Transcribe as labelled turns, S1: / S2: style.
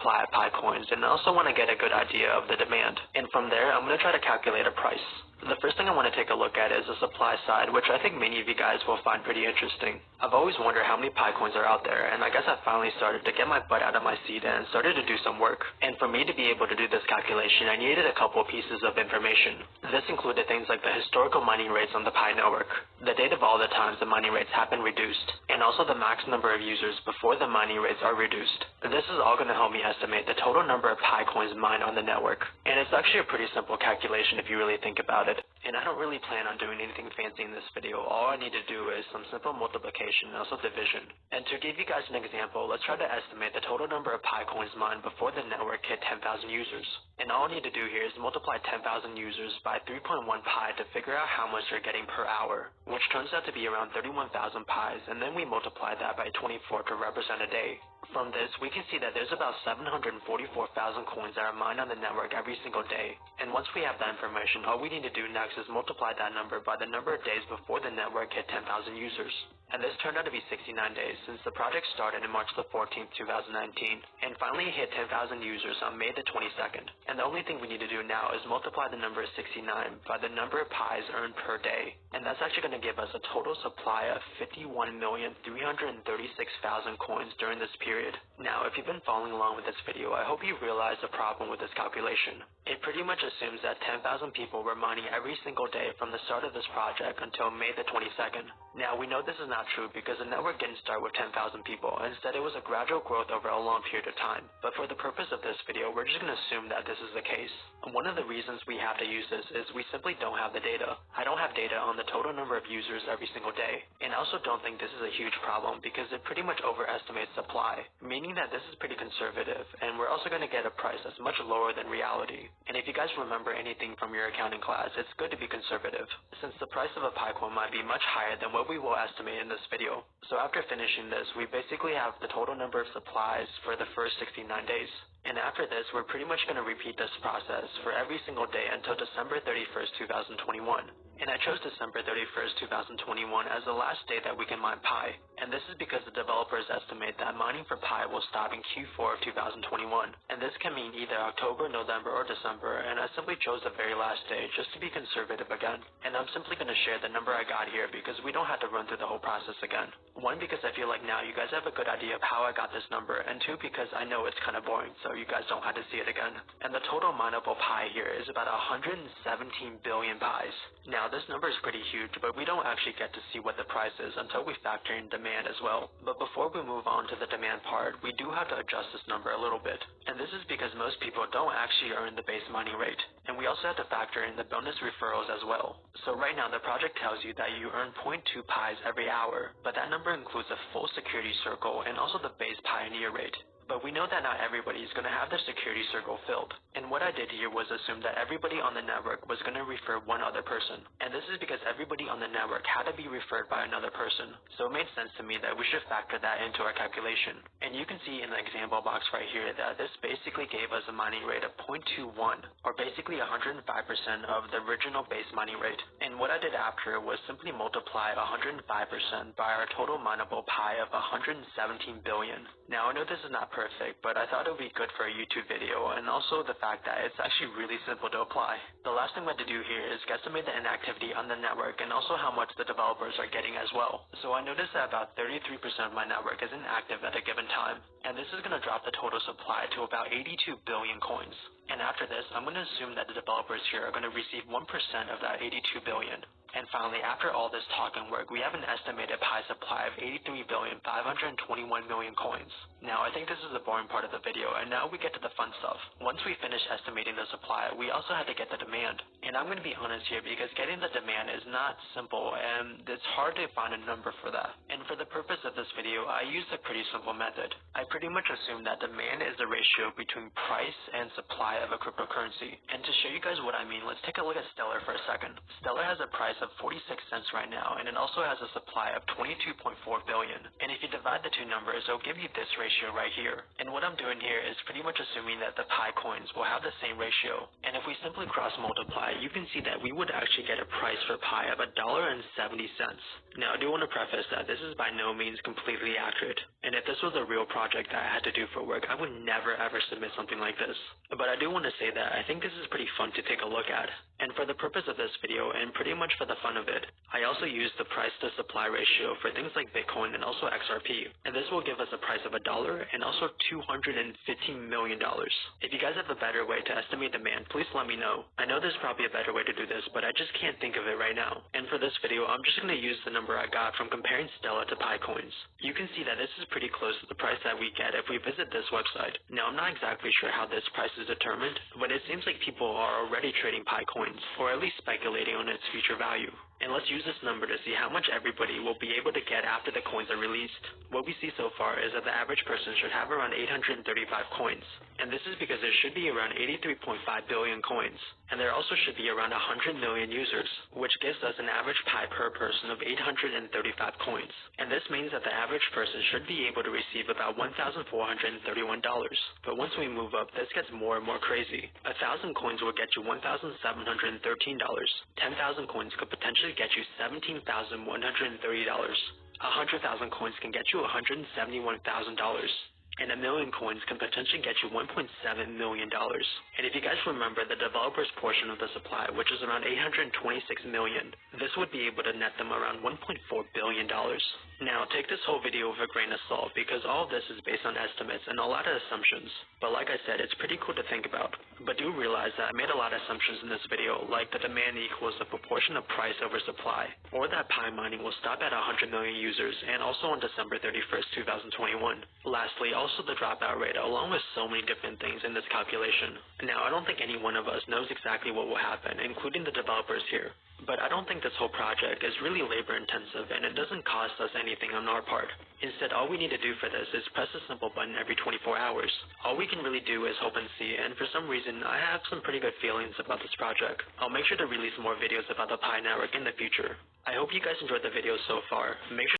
S1: supply of Pi coins, and I also want to get a good idea of the demand. And from there, I'm going to try to calculate a price. The first thing I want to take a look at is the supply side, which I think many of you guys will find pretty interesting. I've always wondered how many Pi coins are out there, and I guess I finally started to get my butt out of my seat and started to do some work. And for me to be able to do this calculation, I needed a couple pieces of information. This included things like the historical mining rates on the Pi network, the date of all the times the mining rates have been reduced, and also the max number of users before the mining rates are reduced. This is all going to help me estimate the total number of Pi coins mined on the network. And it's actually a pretty simple calculation if you really think about it. And I don't really plan on doing anything fancy in this video. All I need to do is some simple multiplication and also division. And to give you guys an example, let's try to estimate the total number of Pi coins mined before the network hit 10,000 users. And all I need to do here is multiply 10,000 users by 3.1 pi to figure out how much they're getting per hour, which turns out to be around 31,000 pies, and then we multiply that by 24 to represent a day. From this, we can see that there's about 744,000 coins that are mined on the network every single day. And once we have that information, all we need to do next is multiply that number by the number of days before the network hit 10,000 users. And this turned out to be 69 days since the project started on March the 14th, 2019, and finally hit 10,000 users on May the 22nd. And the only thing we need to do now is multiply the number 69 by the number of pies earned per day. And that's actually going to give us a total supply of 51,336,000 coins during this period. Now, if you've been following along with this video, I hope you realize the problem with this calculation. It pretty much assumes that 10,000 people were mining every single day from the start of this project until May the 22nd. Now, we know this is not true because the network didn't start with 10,000 people. Instead, it was a gradual growth over a long period of time. But for the purpose of this video, we're just going to assume that this is the case. One of the reasons we have to use this is we simply don't have the data. I don't have data on the total number of users every single day. And I also don't think this is a huge problem because it pretty much overestimates supply, meaning that this is pretty conservative, and we're also going to get a price that's much lower than reality. And if you guys remember anything from your accounting class, it's good to be conservative, since the price of a Pi coin might be much higher than what we will estimate in this video. So after finishing this, we basically have the total number of supplies for the first 69 days. And after this, we're pretty much going to repeat this process for every single day until December 31st, 2021. And I chose December 31st, 2021 as the last day that we can mine Pi. And this is because the developers estimate that mining for Pi will stop in Q4 of 2021. And this can mean either October, November, or December, and I simply chose the very last day just to be conservative again. And I'm simply going to share the number I got here because we don't have to run through the whole process again. One, because I feel like now you guys have a good idea of how I got this number, and two, because I know it's kind of boring, so you guys don't have to see it again. And the total mineable Pi here is about 117 billion pies. Now, this number is pretty huge, but we don't actually get to see what the price is until we factor in demand as well. But before we move on to the demand part, we do have to adjust this number a little bit. And this is because most people don't actually earn the base mining rate. And we also have to factor in the bonus referrals as well. So right now, the project tells you that you earn 0.2 pies every hour, but that number includes a full security circle and also the base pioneer rate. But we know that not everybody is going to have their security circle filled. And what I did here was assume that everybody on the network was going to refer one other person. And this is because everybody on the network had to be referred by another person. So it made sense to me that we should factor that into our calculation. And you can see in the example box right here that this basically gave us a mining rate of 0.21, or basically 105% of the original base mining rate. And what I did after was simply multiply 105% by our total mineable Pi of 117 billion. Now, I know this is not perfect, but I thought it would be good for a YouTube video, and also the fact that it's actually really simple to apply. The last thing we have to do here is guesstimate the inactivity on the network and also how much the developers are getting as well. So I noticed that about 33% of my network is inactive at a given time, and this is going to drop the total supply to about 82 billion coins. And after this, I'm going to assume that the developers here are going to receive 1% of that 82 billion. And finally, after all this talk and work, we have an estimated Pi supply of 83,521,000,000 coins. Now, I think this is the boring part of the video, and now we get to the fun stuff. Once we finish estimating the supply, we also have to get the demand. And I'm going to be honest here because getting the demand is not simple, and it's hard to find a number for that. And for the purpose of this video, I used a pretty simple method. I pretty much assume that demand is the ratio between price and supply of a cryptocurrency. And to show you guys what I mean, let's take a look at Stellar for a second. Stellar has a price of 46 cents right now, and it also has a supply of 22.4 billion. And if you divide the two numbers, it'll give you this ratio right here. And what I'm doing here is pretty much assuming that the Pi coins will have the same ratio. And if we simply cross multiply, you can see that we would actually get a price for Pi of $1.70. Now, I do want to preface that this is by no means completely accurate. And if this was a real project that I had to do for work, I would never ever submit something like this. But I do want to say that I think this is pretty fun to take a look at. And for the purpose of this video, and pretty much for the fun of it, I also used the price to supply ratio for things like Bitcoin and also XRP. And this will give us a price of $1 and also $215 million. If you guys have a better way to estimate demand, please let me know. I know there's probably a better way to do this, but I just can't think of it right now. And for this video, I'm just going to use the number I got from comparing Stellar to Picoins. You can see that this is pretty close to the price that we get if we visit this website. Now, I'm not exactly sure how this price is determined, but it seems like people are already trading Picoins, or at least speculating on its future value. And let's use this number to see how much everybody will be able to get after the coins are released. What we see so far is that the average person should have around 835 coins. And this is because there should be around 83.5 billion coins. And there also should be around 100 million users, which gives us an average pie per person of 835 coins. And this means that the average person should be able to receive about $1,431. But once we move up, this gets more and more crazy. 1,000 coins will get you $1,713. 10,000 coins could potentially get you $17,130. 100,000 coins can get you $171,000. And 1 million coins can potentially get you $1.7 million. And if you guys remember the developer's portion of the supply, which is around 826 million, this would be able to net them around $1.4 billion. Now, take this whole video with a grain of salt, because all of this is based on estimates and a lot of assumptions. But like I said, it's pretty cool to think about. But do realize that I made a lot of assumptions in this video, like the demand equals the proportion of price over supply, or that Pi mining will stop at 100 million users, and also on December 31st, 2021. Lastly, also the dropout rate, along with so many different things in this calculation. Now, I don't think any one of us knows exactly what will happen, including the developers here. But I don't think this whole project is really labor intensive, and it doesn't cost us anything on our part. Instead, all we need to do for this is press a simple button every 24 hours. All we can really do is hope and see, and for some reason, I have some pretty good feelings about this project. I'll make sure to release more videos about the Pi network in the future. I hope you guys enjoyed the video so far. Make sure